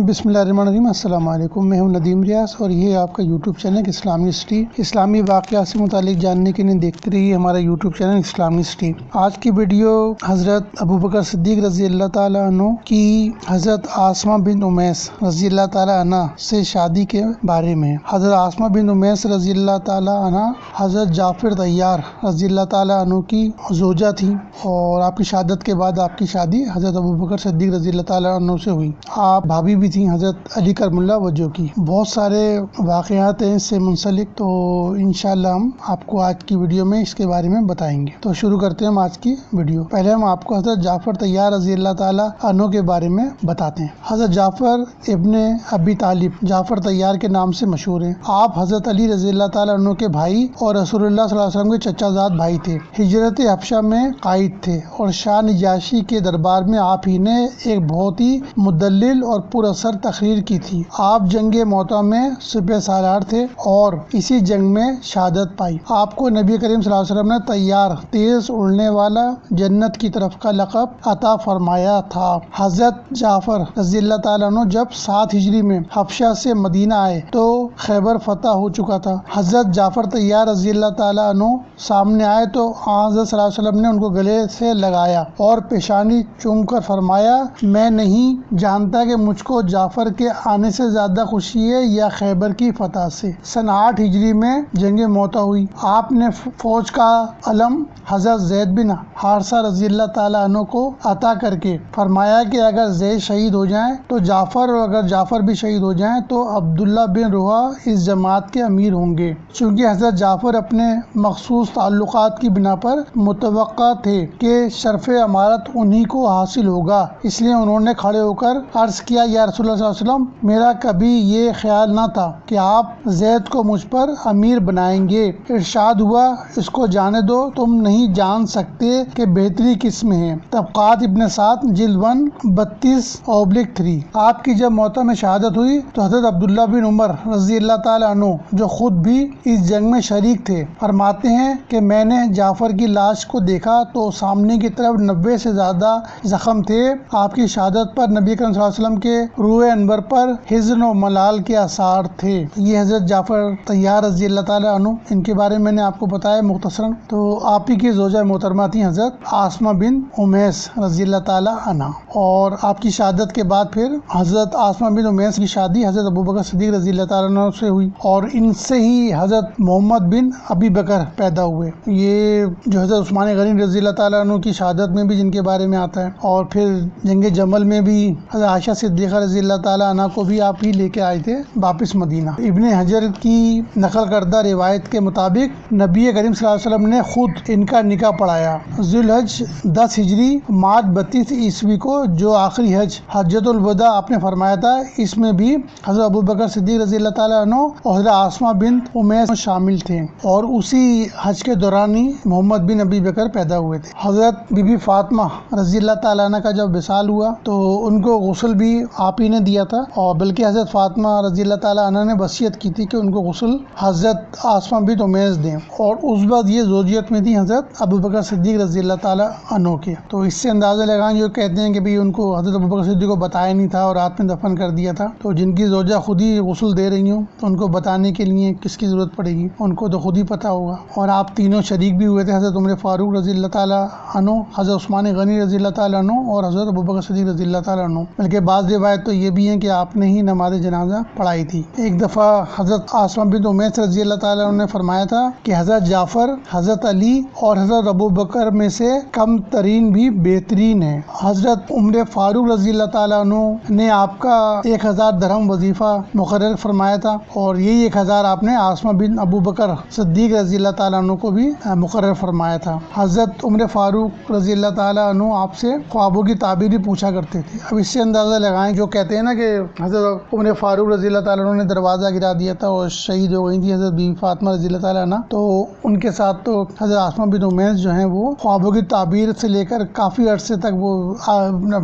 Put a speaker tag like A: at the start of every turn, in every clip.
A: بسم اللہ الرحمن الرحیم۔ السلام علیکم، میں ہوں ندیم ریاض اور یہ آپ کا یوٹیوب چینل اسلامی سٹی۔ اسلامی واقعات سے متعلق جاننے کے لیے دیکھتے رہیے ہمارا یوٹیوب چینل اسلامی سٹی۔ آج کی ویڈیو حضرت ابوبکر صدیق رضی اللہ تعالیٰ عنہ کی حضرت آسمہ بنت امیس رضی اللہ تعالیٰ عنہ سے شادی کے بارے میں۔ حضرت آسمہ بنت امیس رضی اللہ تعالیٰ عنہ حضرت جعفر طیار رضی اللہ تعالیٰ عنہ کی زوجہ تھی اور آپ کی شہادت کے بعد آپ کی شادی حضرت ابوبکر صدیق رضی اللہ تعالیٰ عنہ سے ہوئی۔ آپ بھابھی بھی تھیں حضرت علی کرم اللہ وجہ کی۔ بہت سارے واقعات ہیں اس سے منسلک، تو انشاءاللہ ہم آپ کو آج کی ویڈیو میں اس کے بارے میں بتائیں گے۔ تو شروع کرتے ہیں ہم آج کی ویڈیو۔ پہلے ہم آپ کو حضرت جعفر طیار رضی اللہ تعالیٰ عنہ کے بارے میں بتاتے ہیں۔ حضرت جعفر ابن ابی طالب جعفر طیار کے نام سے مشہور ہیں۔ آپ حضرت علی رضی اللہ تعالیٰ عنہ کے بھائی اور رسول اللہ صلی اللہ علیہ وسلم کے چچا زاد بھائی تھے۔ ہجرت حبشہ میں قائد تھے اور شاہ نجاشی کے دربار میں آپ ہی نے ایک بہت ہی مدلل اور پر اثر تقریر کی تھی۔ آپ جنگ موتا میں سپہ سالار تھے اور اسی جنگ میں شہادت پائی۔ آپ کو نبی کریم صلی اللہ علیہ وسلم نے طیار، تیز اڑنے والا، جنت کی طرف کا لقب عطا فرمایا تھا۔ حضرت جعفر رضی اللہ تعالیٰ عنہ جب 7 ہجری میں حبشہ سے مدینہ آئے تو خیبر فتح ہو چکا تھا۔ حضرت جعفر طیار رضی اللہ تعالیٰ عنہ سامنے آئے تو حضرت صلی اللہ علیہ وسلم نے ان کو گلے سے لگایا اور پیشانی چوم کر فرمایا، میں نہیں جانتا کہ مجھ کو جعفر کے آنے سے زیادہ خوشی ہے یا خیبر کی فتح سے۔ سن 8 ہجری میں جنگ موتا ہوئی۔ آپ نے فوج کا علم حضرت زید بن حارثہ رضی اللہ تعالیٰ عنہ کو عطا کر کے فرمایا کہ اگر زید شہید ہو جائیں تو جعفر، اور اگر جعفر بھی شہید ہو جائیں تو عبداللہ بن رواحہ اس جماعت کے امیر ہوں گے۔ چونکہ حضرت جعفر اپنے مخصوص تعلقات کی بنا پر متوقع تھے کہ شرف امارت انہی کو حاصل ہوگا، اس لیے انہوں نے کھڑے ہو کر عرض کیا، یا رسول اللہ صلی اللہ علیہ وسلم، میرا کبھی یہ خیال نہ تھا کہ آپ زید کو مجھ پر امیر بنائیں گے۔ ارشاد ہوا، اس کو جانے دو، تم نہیں جان سکتے کہ بہتری کس میں ہے۔ طبقات ابن سعد جلد 1 32/3۔ آپ کی جب موتا میں شہادت ہوئی تو حضرت عبداللہ بن عمر رضی اللہ تعالیٰ عنہ جو خود بھی اس جنگ میں شریک تھے فرماتے ہیں کہ میں نے جعفر کی لاش کو دیکھا تو سامنے کی طرف 90 سے زیادہ زخم تھے۔ آپ کی شہادت پر نبی کریم صلی اللہ علیہ وسلم کے روح انور پر حزن و ملال کے آثار تھے۔ یہ حضرت جعفر طیار رضی اللہ تعالیٰ عنہ، ان کے بارے میں نے آپ کو بتایا مختصراً۔ تو آپ ہی کی زوجہ محترمہ تھیں حضرت آسمہ بنت امیس رضی اللہ تعالیٰ عنہ، اور آپ کی شہادت کے بعد پھر حضرت آسمہ بنت امیس کی شادی حضرت ابوبکر صدیق رضی اللہ تعالیٰ عنہ سے ہوئی اور ان سے ہی حضرت محمد بن ابی بکر پیدا ہوئے۔ یہ جو حضرت عثمان غنی رضی اللہ تعالیٰ عنہ کی شہادت میں بھی جن کے بارے میں آتا ہے، اور پھر جنگ جمل میں بھی حضرت عائشہ صدیقہ رضی اللہ تعالیٰ عنہ کو بھی آپ ہی لے کے آئے تھے واپس مدینہ۔ ابن حجر کی نقل کردہ روایت کے مطابق نبی کریم صلی اللہ علیہ وسلم نے خود ان کا نکاح پڑھایا۔ ذوالحج 10 ہجری مارچ 32 عیسوی کو جو آخری حج حجۃ الوداع آپ نے فرمایا تھا، اس میں بھی حضرت ابوبکر صدیق رضی اللہ تعالیٰ عنہ اور حضرت آسمہ بنت امیس شامل تھے، اور اسی حج کے دوران ہی محمد بن ابی بکر پیدا ہوئے تھے۔ حضرت بی بی فاطمہ رضی اللہ تعالیٰ عنہ کا جب وصال ہوا تو ان کو غسل بھی آپ ہی نے دیا تھا، اور بلکہ حضرت فاطمہ رضی اللہ تعالیٰ عنہ نے وصیت کی تھی کہ ان کو غسل حضرت آسمہ بنت امیس دیں، اور اس بعد یہ زوجیت میں تھی حضرت ابوبکر صدیق رضی اللہ تعالیٰ عنہ کے۔ تو اس سے اندازہ لگائیں، جو کہتے ہیں کہ بھئی ان کو حضرت ابوبکر صدیق کو بتایا نہیں تھا اور رات میں دفن کر دیا تھا، تو جن کی زوجہ خود ہی غسل دے رہی ہوں تو ان کو بتانے کے لیے کس کی ضرورت پڑے گی، ان کو تو خود ہی پتہ ہوگا۔ اور آپ تینوں شریک بھی ہوئے تھے، حضرت عمر فاروق رضی اللہ تعالیٰ عنہ، حضرت عثمان غنی رضی اللہ تعالیٰ عنہ اور حضرت ابوبکر صدیق رضی اللہ تعالیٰ عنہ۔ بلکہ بعض روایت تو یہ بھی ہیں کہ آپ نے ہی نماز جنازہ پڑھائی تھی۔ ایک دفعہ حضرت آسمہ بنت امیس رضی اللہ تعالیٰ عنہ نے فرمایا تھا کہ حضرت جعفر حضرت علی اور حضرت ابوبکر میں سے کم ترین بھی بہترین ہے۔ حضرت عمر فاروق رضی اللہ تعالیٰ عنہ نے آپ کا 1000 درہم وظیفہ مقرر فرمایا تھا، اور یہی 1000 آپ نے آسمہ بن ابوبکر صدیق رضی اللہ تعالیٰ عنہ کو بھی مقرر فرمایا تھا۔ حضرت عمر فاروق رضی اللہ تعالیٰ عنہ آپ سے خوابوں کی تعبیر بھی پوچھا کرتے تھے۔ اب اس سے اندازہ لگائیں، جو کہتے ہیں نا کہ حضرت عمر فاروق رضی اللہ تعالیٰ عنہ نے دروازہ گرا دیا تھا اور شہید ہو گئی تھی حضرت بی بی فاطمہ رضی اللہ تعالیٰ عنہ، تو ان کے ساتھ تو حضرت آسمہ بنت امیس جو ہیں وہ خوابوں کی تعبیر سے لے کر کافی عرصے تک وہ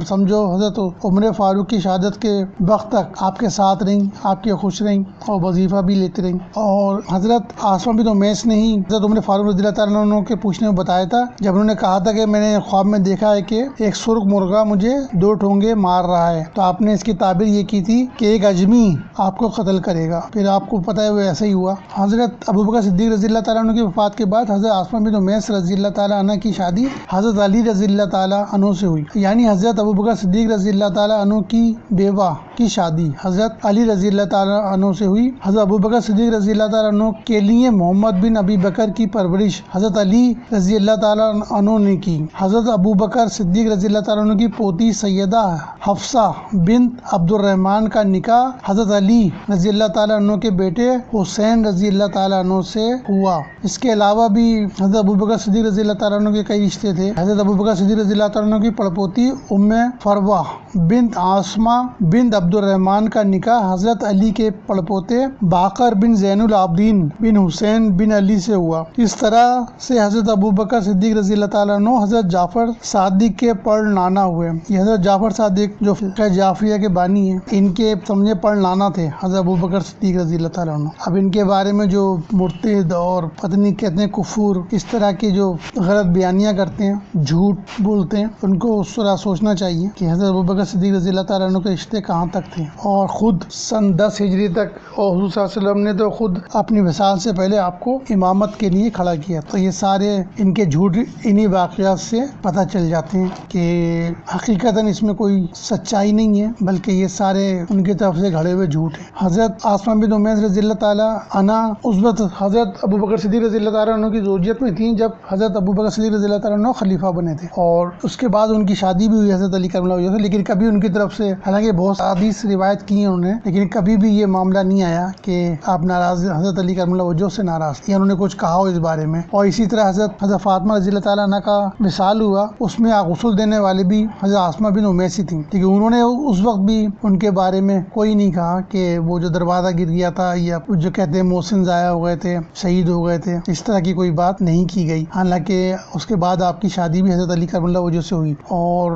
A: سمجھو حضرت عمر فاروق کی شہادت کے وقت تک آپ کے ساتھ رہیں، آپ کے خوش رہیں، اور وظیفہ بھی لیتے رہی. اور حضرت آسمہ بن امیس نے ہی حضرت عمر فاروق رضی اللہ تعالیٰ عنہ کے پوچھنے میں بتایا تھا جب انہوں نے کہا تھا کہ میں نے خواب میں دیکھا ہے کہ ایک سرخ مرغا مجھے 2 ٹھونگے مار رہا ہے. تو آپ نے اس کی تعبیر یہ کی تھی کہ ایک اجمی آپ کو قتل کرے گا. پھر آپ کو پتہ ہے وہ ایسا ہی ہوا. حضرت ابوبکر صدیق رضی اللہ تعالیٰ عنہ کی وفات کے بعد حضرت آسمہ بن امیس رضی اللہ تعالیٰ عنہ کی شادی حضرت علی رضی اللہ تعالیٰ عنہ سے ہوئی. یعنی حضرت ابوبکر صدیق رضی اللہ تعالیٰ عنہ کی بیوہ کی شادی حضرت علی رضی اللہ تعالیٰ عنہ سے ہوئی. حضرت ابوبکر صدیق رضی اللہ تعالیٰ عنہ کے لیے محمد بن ابی بکر کی پرورش حضرت علی رضی اللہ تعالیٰ عنہ نے کی. حضرت ابوبکر صدیق رضی اللہ تعالیٰ عنہ کی پوتی سیدہ حفصہ بنت عبد الرحمن کا نکاح حضرت علی رضی اللہ تعالیٰ عنہ کے بیٹے حسین رضی اللہ تعالیٰ عنہ سے ہوا. اس کے علاوہ بھی حضرت ابوبکر صدیق رضی اللہ تعالیٰ عنہ کے کئی رشتے تھے. حضرت ابوبکر صدیق رضی اللہ تعالیٰ عنہ کی پڑپوتی ام فروہ بنت عاصمہ بنت عبد الرحمن کا نکاح حضرت علی کے پڑپوتے باقر بن زین العابدین بن حسین بن علی سے ہوا. اس طرح سے حضرت ابوبکر صدیق رضی اللہ تعالیٰ عنہ حضرت جعفر صادق کے پڑ نانا ہوئے. یہ حضرت جعفر صادق جو فقہ جعفریہ کے بانی ہیں ان کے سمجھے پڑ نانا تھے حضرت ابوبکر صدیق رضی اللہ تعالیٰ عنہ. اب ان کے بارے میں جو مرتد اور پتنی کہتے ہیں کفر اس طرح کے جو غلط بیانیاں کرتے ہیں جھوٹ بولتے ہیں ان کو اس طرح سوچنا چاہیے کہ حضرت ابوبکر صدیق رضی اللہ تعالیٰ عنہ کے رشتے کہاں تک تھے. اور خود سن 10 ہجری تک اور حضور صلی اللہ علیہ وسلم نے تو خود اپنی وصال سے پہلے آپ کو امامت کے لیے کھڑا کیا. تو یہ سارے ان کے جھوٹ انہی واقعات سے پتہ چل جاتے ہیں کہ حقیقتاً اس میں کوئی سچائی نہیں ہے بلکہ یہ سارے ان کی طرف سے گھڑے ہوئے جھوٹ ہیں. حضرت آسمہ بن امیس رضی اللہ تعالیٰ عنہ اس وقت حضرت ابوبکر صدیق رضی اللہ تعالیٰ عنہ کی زوجیت میں تھیں جب حضرت ابوبکر صدیق رضی اللہ تعالیٰ عنہ خلیفہ بنے تھے. اور اس کے بعد ان کی شادی بھی ہوئی حضرت علی کرم اللہ وجہہ سے. لیکن کبھی ان کی طرف سے حالانکہ بہت حدیث روایت کی ہیں انہوں نے لیکن کبھی بھی یہ معاملہ نہیں آیا کہ آپ ناراض حضرت علی کرم اللہ وجہہ سے ناراض یا انہوں نے کچھ کہا ہو اس بارے میں. اور اسی طرح حضرت فاطمہ رضی اللہ تعالیٰ عنہ کا وصال ہوا اس میں غسل دینے والے بھی حضرت آسمہ بن امیس ہی تھیں. لیکن انہوں نے اس وقت بھی ان کے بارے میں کوئی نہیں کہا کہ وہ جو دروازہ گر گیا تھا یا جو کہتے ہیں محسن ضائع ہو گئے تھے شہید ہو گئے تھے اس طرح کی کوئی بات نہیں کی گئی. حالانکہ اس کے بعد آپ کی شادی بھی حضرت علی کرم اللہ وجہہ سے ہوئی. اور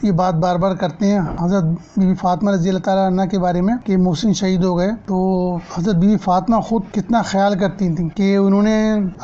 A: یہ بات بار بار کرتے ہیں حضرت بی بی فاطمہ رضی اللہ تعالیٰ عنہ کے بارے میں کہ محسن شہید ہو گئے تو حضرت بی بی فاطمہ خود کتنا خیال کرتی تھیں کہ انہوں نے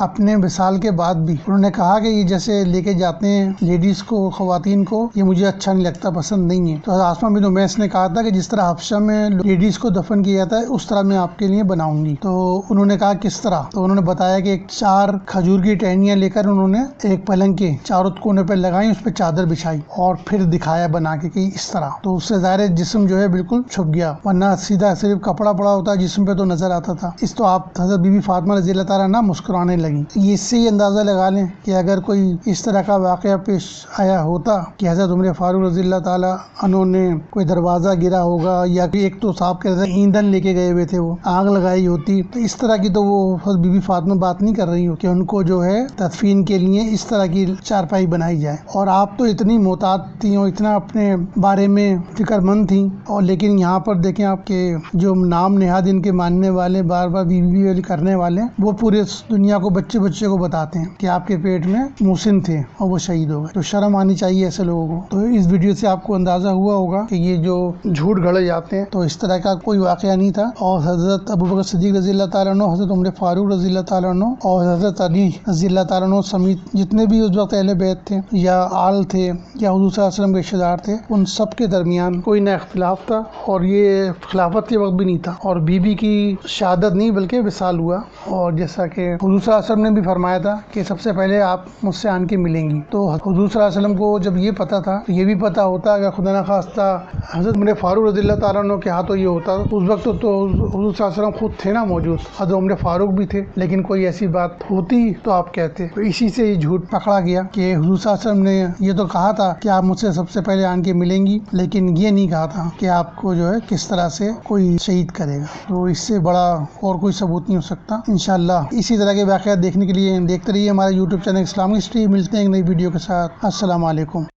A: اپنے وصال کے بعد بھی انہوں نے کہا کہ یہ جیسے لے کے جاتے ہیں لیڈیز کو خواتین کو یہ مجھے اچھا نہیں لگتا پسند نہیں ہے. تو حضرت آسمہ بن امیس نے کہا تھا کہ جس طرح حبشہ میں لیڈیز کو دفن کیا جاتا ہے اس طرح میں آپ کے لیے بناؤں گی. تو انہوں نے کہا کس طرح. تو انہوں نے بتایا کہ 4 کھجور کی ٹہنیاں لے کر انہوں نے ایک پلنگ کے چاروں کونے پہ لگائیں اس پہ چادر بچھائی اور پھر دکھایا بنا کے کہ اس طرح. تو اس سے ظاہر جسم جو ہے بالکل چھپ گیا ورنہ سیدھا صرف کپڑا پڑا ہوتا جسم پہ تو نظر آتا تھا. اس تو آپ حضرت بی بی فاطمہ رضی اللہ تعالیٰ عنہ مسکرانے لگی. اس سے یہ اندازہ لگا لیں کہ اگر کوئی اس طرح کا واقعہ پیش آیا ہوتا کہ حضرت عمر فاروق رضی اللہ تعالیٰ عنہ نے کوئی دروازہ گرا ہوگا یا ایک تو صاحب کے ایندھن لے کے گئے ہوئے تھے وہ آگ لگائی ہوتی تو اس طرح کی تو وہ حضرت بی بی فاطمہ بات نہیں کر رہی ہو کہ ان کو جو ہے تدفین کے لیے اس طرح کی چارپائی بنائی جائے. اور آپ تو اتنی محتاط تھیں اور اتنا اپنے بارے میں فکر مند تھیں اور لیکن یہاں پر دیکھیں آپ کے جو نام نہاد ان کے ماننے والے بار بار بی بی کرنے والے وہ پورے دنیا کو بچے کو بتاتے ہیں کہ آپ کے پیٹ میں محسن تھے اور وہ شہید ہو گئے. تو شرم آنی چاہیے ایسے لوگوں کو. تو اس ویڈیو سے آپ کو اندازہ ہوا ہوگا کہ یہ جو جھوٹ گھڑے جاتے ہیں تو اس طرح کا کوئی واقعہ نہیں تھا. اور حضرت ابوبکر صدیق رضی اللہ تعالیٰ عنہ حضرت عمر فاروق رضی اللہ تعالیٰ عنہ اور حضرت علی رضی اللہ تعالیٰ عنہ سمیت جتنے بھی اس وقت اہل بیت تھے یا آل تھے یا حضور صلی اللہ علیہ وسلم کے رشتہ دار تھے ان سب کے درمیان کوئی نہ اختلاف تھا اور یہ خلافت کے وقت بھی نہیں تھا. اور بی بی کی شہادت نہیں بلکہ وصال ہوا. اور جیسا کہ حضور صلی اللہ علیہ وسلم نے بھی فرمایا تھا کہ سب سے پہلے آپ مجھ سے آن کے ملیں گی. تو حضور صلی اللہ علیہ وسلم کو جب یہ پتا تھا تو یہ بھی پتا ہوتا اگر خدا نخواستہ حضرت عمر فاروق رضی اللہ تعالیٰ عنہ کے ہاتھوں یہ ہوتا تو اس وقت تو حضور صلی اللہ علیہ وسلم خود تھے نا موجود حضرت عمر فاروق بھی تھے لیکن کوئی ایسی بات ہوتی تو آپ کہتے. تو اسی سے یہ جھوٹ پکڑا گیا کہ حضور صلی اللہ علیہ وسلم نے یہ تو کہا تھا کہ آپ مجھ سے سب سے پہلے آن کے ملیں گی لیکن یہ نہیں کہا تھا کہ آپ کو جو ہے کس طرح سے کوئی شہید کرے گا. تو اس سے بڑا اور کوئی ثبوت نہیں ہو سکتا. انشاءاللہ اسی طرح کے واقعات دیکھنے کے لیے دیکھتے رہیے ہمارے یوٹیوب چینل اسلامک ہسٹری. ملتے ہیں ایک نئی ویڈیو کے ساتھ. السلام علیکم.